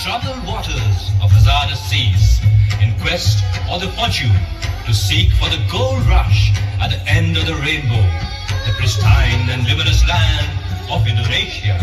troubled waters of hazardous seas, in quest of the fortune to seek for the gold rush at the end of the rainbow, the pristine and luminous land of Indonesia.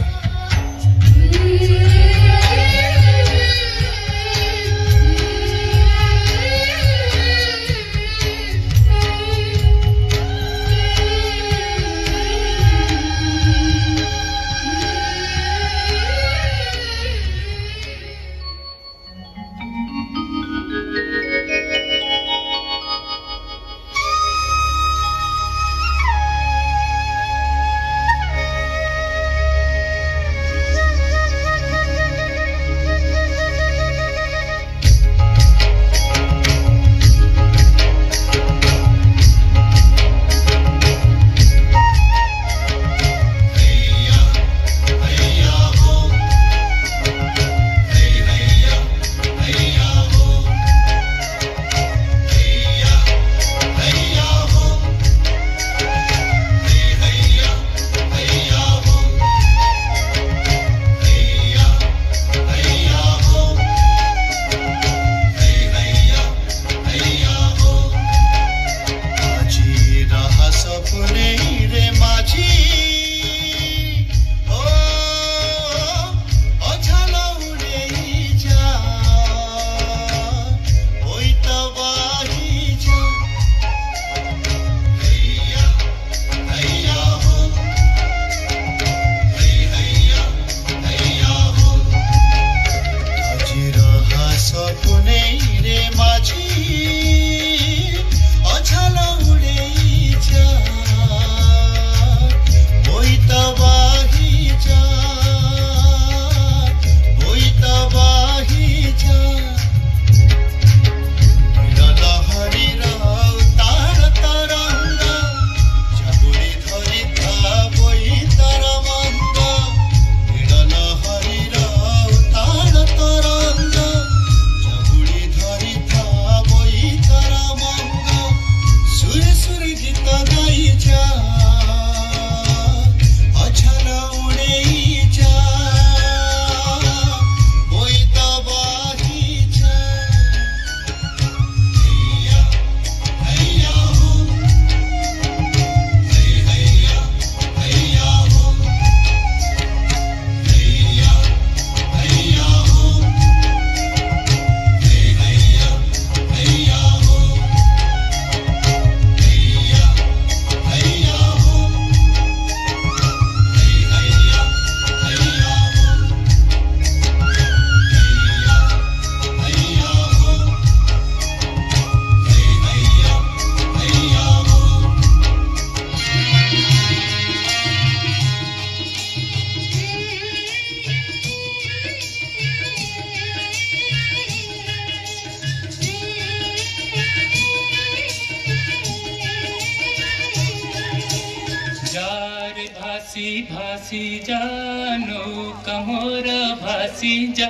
भासी जानो कमोर भासी जा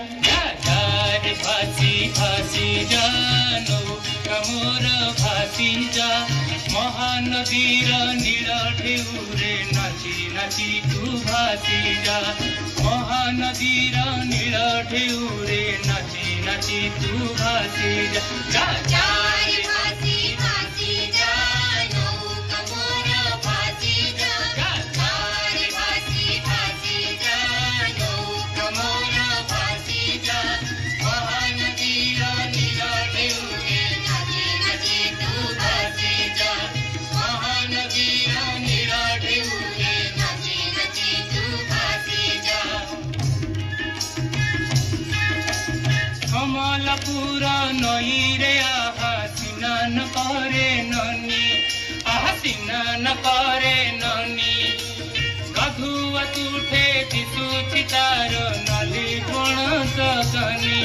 रे भासी जानो कमोर भासी जा महानदीर नील ढेउरे नाची नाची तू भासी जा महानदीर नील ढेउरे नाची नाची तू भासी जा रे भासी जानो कमोर भासी जा रे भासी जानो कमोर भासी जा महानदीर नील ढेउरे नाची नाची तू भासी जा महानदीर नील ढेउरे नाची नाची तू भासी जा कमलपुर नई रे आहा स्नान करे ननी आहा स्नान करे ननी गाधुआ तुठे दिशुची तार नाली पणस कानी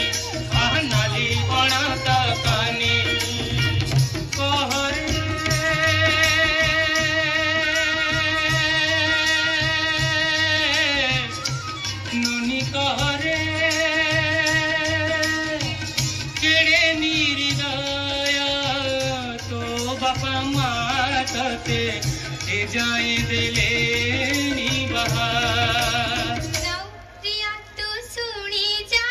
आहा नाली पणस कानी कहरे ननी कहरे ए जाए दिले नी बहार प्रिया तू सुनी जा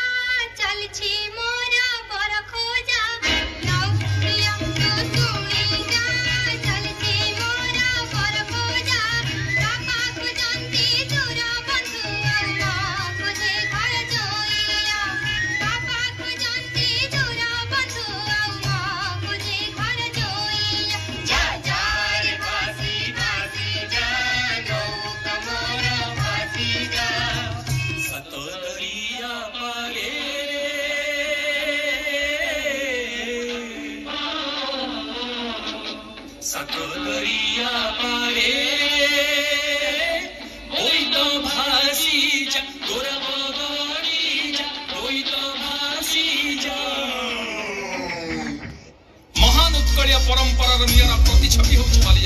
सकलरिया पारे ওই তো ভাসি যা তোরা বদলি যা ওই তো ভাসি যা महान उत्कलिया परंपरार निरा प्रतिछवि होउछ बालिया